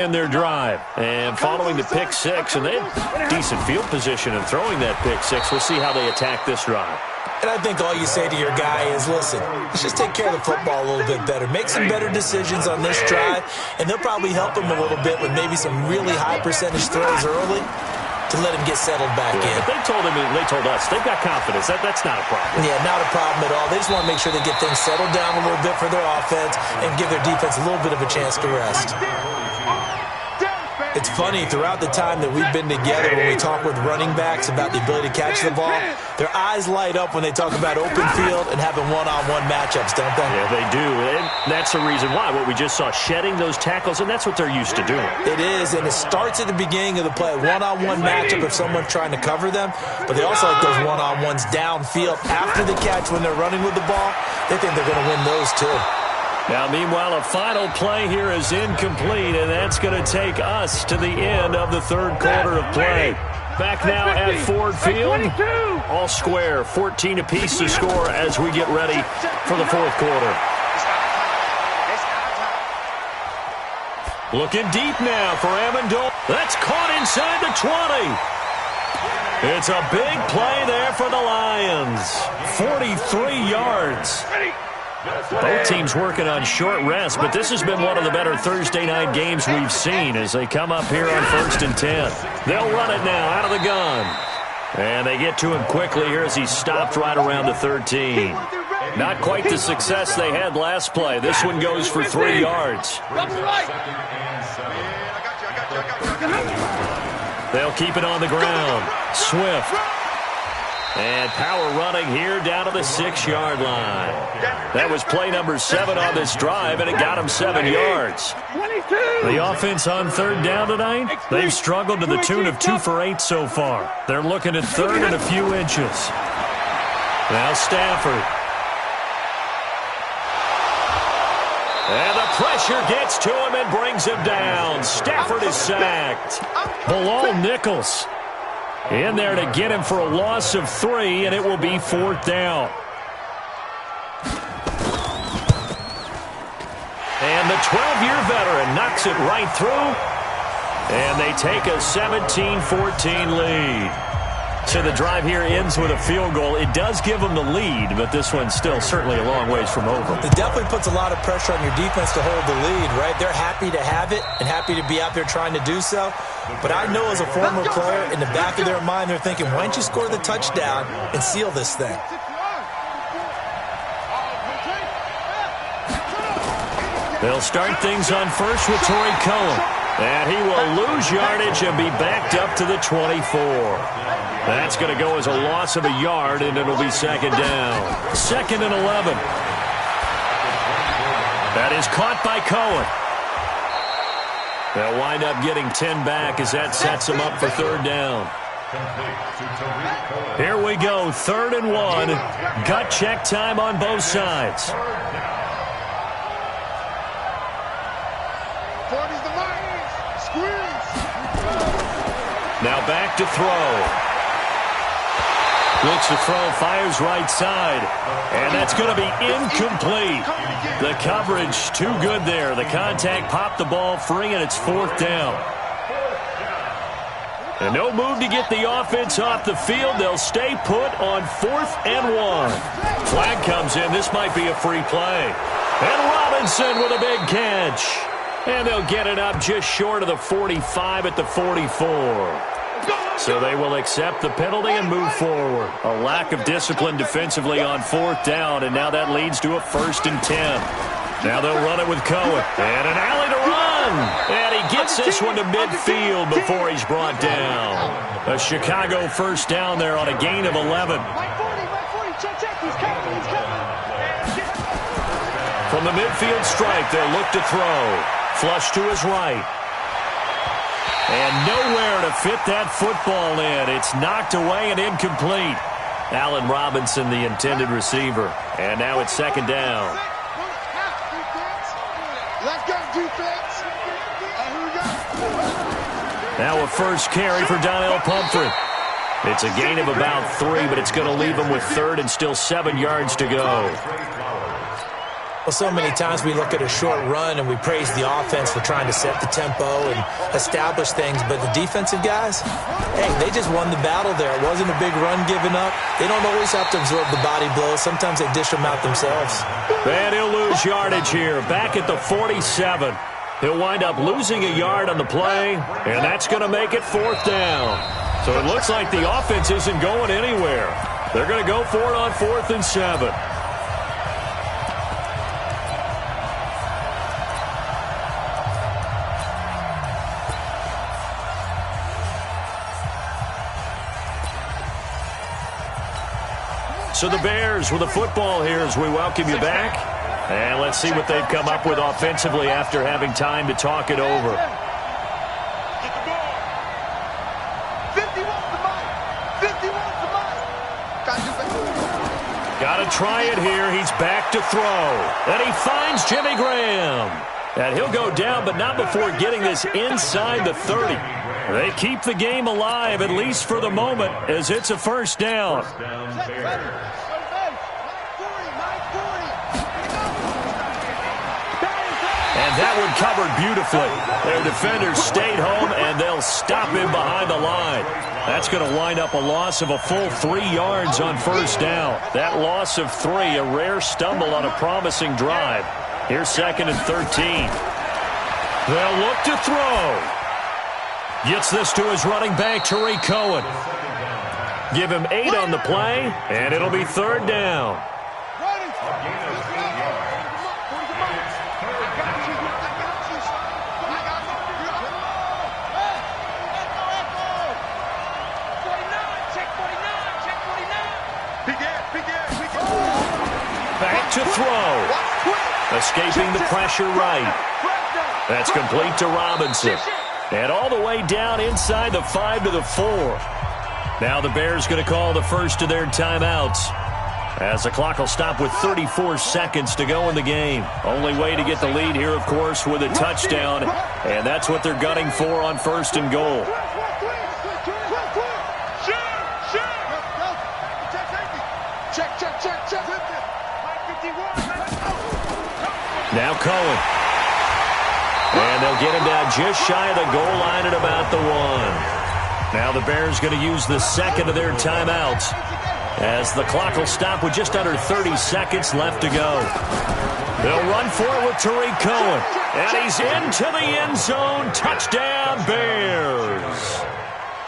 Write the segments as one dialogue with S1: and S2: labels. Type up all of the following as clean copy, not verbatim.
S1: in their drive. And following the pick six, and they have decent field position in throwing that pick six. We'll see how they attack this drive.
S2: And I think all you say to your guy is, listen, let's just take care of the football a little bit better. Make some better decisions on this drive, and they'll probably help him a little bit with maybe some really high percentage throws early to let him get settled back in.
S1: But they told us, they've got confidence. That's not a problem.
S2: Yeah, not a problem at all. They just want to make sure they get things settled down a little bit for their offense and give their defense a little bit of a chance to rest. It's funny, throughout the time that we've been together, when we talk with running backs about the ability to catch the ball, their eyes light up when they talk about open field and having one-on-one matchups, don't they?
S1: Yeah, they do. And that's the reason why. What we just saw, shedding those tackles, and that's what they're used to doing.
S2: It is, and it starts at the beginning of the play. One-on-one matchup if someone's trying to cover them, but they also like those one-on-ones downfield after the catch when they're running with the ball. They think they're going to win those too.
S1: Now, meanwhile, a final play here is incomplete, and that's going to take us to the end of the third quarter of play. Back now at Ford Field, all square, 14 apiece to score as we get ready for the fourth quarter. Looking deep now for Amendola. That's caught inside the 20. It's a big play there for the Lions. 43 yards. Both teams working on short rest, but this has been one of the better Thursday night games we've seen as they come up here on 1st and 10. They'll run it now out of the gun. And they get to him quickly here as he stopped right around the 13. Not quite the success they had last play. This one goes for 3 yards. They'll keep it on the ground. Swift. And power running here down to the 6-yard line. That was play number 7 on this drive, and it got him 7 yards. The offense on third down tonight, they've struggled to the tune of 2 for 8 so far. They're looking at third and a few inches. Now Stafford. And the pressure gets to him and brings him down. Stafford is sacked. Below Nichols. In there to get him for a loss of 3, and it will be 4th down. And the 12-year veteran knocks it right through, and they take a 17-14 lead. So the drive here ends with a field goal. It does give them the lead, but this one's still certainly a long ways from over.
S2: It definitely puts a lot of pressure on your defense to hold the lead, right? They're happy to have it and happy to be out there trying to do so. But I know as a former player, in the back of their mind, they're thinking, why don't you score the touchdown and seal this thing?
S1: They'll start things on first with Torrey Cohen. And he will lose yardage and be backed up to the 24. That's going to go as a loss of a yard, and it'll be 2nd down. 2nd and 11. That is caught by Cohen. They'll wind up getting 10 back as that sets them up for 3rd down. Here we go, 3rd and 1. Gut check time on both sides. Now back to throw. Looks to throw, fires right side. And that's going to be incomplete. The coverage too good there. The contact popped the ball free, and it's 4th down. And no move to get the offense off the field. They'll stay put on 4th and 1. Flag comes in. This might be a free play. And Robinson with a big catch. And they'll get it up just short of the 45 at the 44. So they will accept the penalty and move forward. A lack of discipline defensively on 4th down, and now that leads to a 1st and 10. Now they'll run it with Cohen. And an alley to run. And he gets this one to midfield before he's brought down. A Chicago 1st down there on a gain of 11. From the midfield strike, they'll look to throw. Flush to his right. And nowhere to fit that football in. It's knocked away and incomplete. Allen Robinson, the intended receiver. And now it's 2nd down.
S3: Let's go, defense.
S1: Now a first carry for Donnell Pumphrey. It's a gain of about 3, but it's going to leave him with 3rd and still 7 yards to go.
S2: Well, so many times we look at a short run and we praise the offense for trying to set the tempo and establish things, but the defensive guys, hey, they just won the battle there. It wasn't a big run given up. They don't always have to absorb the body blows. Sometimes they dish them out themselves.
S1: And he'll lose yardage here, back at the 47. He'll wind up losing a yard on the play, and that's going to make it 4th down. So it looks like the offense isn't going anywhere. They're going to go for it on 4th and 7. So the Bears with the football here as we welcome you back. And let's see what they've come up with offensively after having time to talk it over. Got to try it here. He's back to throw. And he finds Jimmy Graham. And he'll go down, but not before getting this inside the 30. They keep the game alive, at least for the moment, as it's a 1st down. And that one covered beautifully. Their defenders stayed home, and they'll stop him behind the line. That's going to wind up a loss of a full 3 yards on 1st down. That loss of 3, a rare stumble on a promising drive. Here's 2nd and 13. They'll look to throw. Gets this to his running back, Tariq Cohen. Give him 8 on the play, and it'll be 3rd down. Back to throw. Escaping the pressure right. That's complete to Robinson. And all the way down inside the 5 to the 4. Now the Bears going to call the first of their timeouts, as the clock will stop with 34 seconds to go in the game. Only way to get the lead here, of course, with a touchdown. And that's what they're gunning for on 1st and goal. Now Cohen. And they'll get him down just shy of the goal line at about the 1. Now the Bears going to use the 2nd of their timeouts, as the clock will stop with just under 30 seconds left to go. They'll run for it with Tariq Cohen. And he's into the end zone. Touchdown, Bears.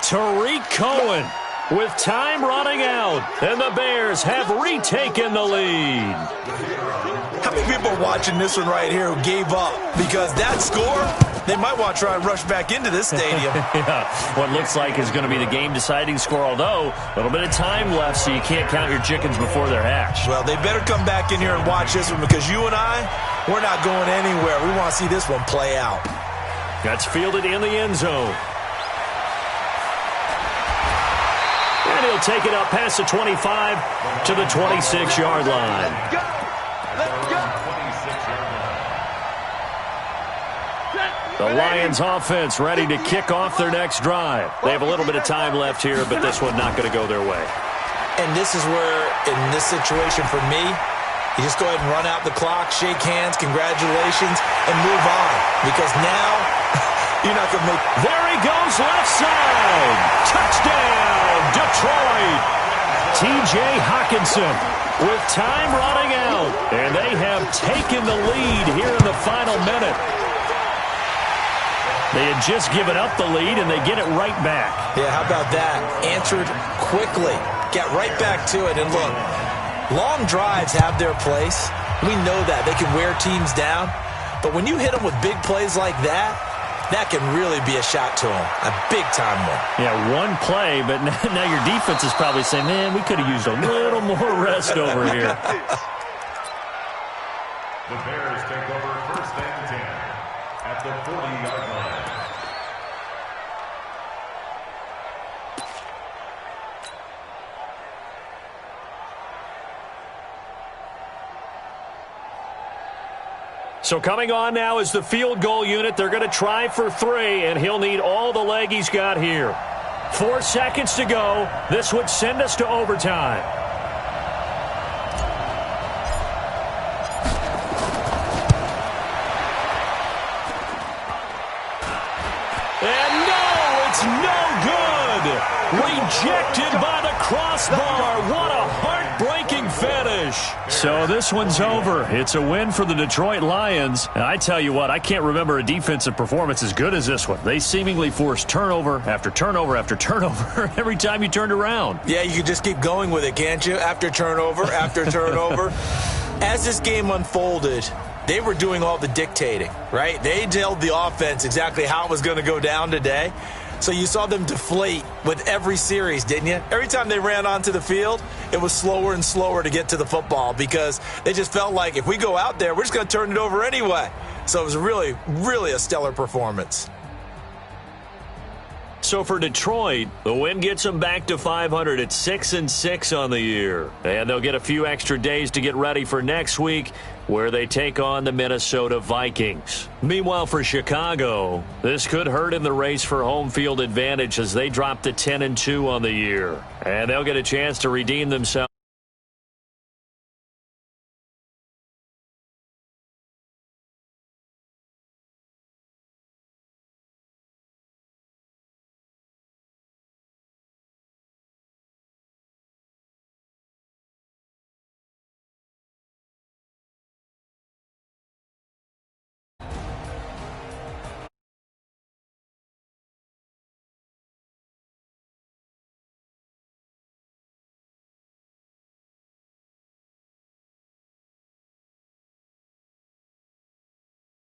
S1: Tariq Cohen with time running out. And the Bears have retaken the lead.
S2: How many people are watching this one right here who gave up? Because that score, they might want to try and rush back into this stadium.
S1: Yeah, what looks like is going to be the game-deciding score, although a little bit of time left, so you can't count your chickens before they're hatched.
S2: Well, they better come back in here and watch this one, because you and I, we're not going anywhere. We want to see this one play out.
S1: That's fielded in the end zone. And he'll take it up past the 25 to the 26-yard line. The Lions offense ready to kick off their next drive. They have a little bit of time left here, but this one not going to go their way.
S2: And this is where, in this situation for me, you just go ahead and run out the clock, shake hands, congratulations, and move on. Because now, you're not going to make...
S1: There he goes, left side. Touchdown, Detroit. T.J. Hockenson with time running out. And they have taken the lead here in the final minute. They had just given up the lead, and they get it right back.
S2: Yeah, how about that? Answered quickly. Get right back to it. And look, long drives have their place. We know that. They can wear teams down. But when you hit them with big plays like that, that can really be a shot to them. A big-time one.
S1: Yeah, one play, but now your defense is probably saying, man, we could have used a little more rest over here.
S4: The Bears take over 1st and 10 at the 40-yard line.
S1: So coming on now is the field goal unit. They're going to try for 3, and he'll need all the leg he's got here. 4 seconds to go. This would send us to overtime. And no, it's no good. Rejected by the crossbar. What a heartbreaking finish. So this one's over. It's a win for the Detroit Lions. And I tell you what, I can't remember a defensive performance as good as this one. They seemingly forced turnover after turnover after turnover every time you turned around.
S2: Yeah, you can just keep going with it, can't you? After turnover, after turnover. As this game unfolded, they were doing all the dictating, right? They told the offense exactly how it was going to go down today. So you saw them deflate with every series, didn't you? Every time they ran onto the field, it was slower and slower to get to the football because they just felt like if we go out there, we're just going to turn it over anyway. So it was really, really a stellar performance.
S1: So for Detroit, the win gets them back to 500 at 6-6 on the year. And they'll get a few extra days to get ready for next week, where they take on the Minnesota Vikings. Meanwhile, for Chicago, this could hurt in the race for home field advantage as they drop to 10-2 on the year. And they'll get a chance to redeem themselves.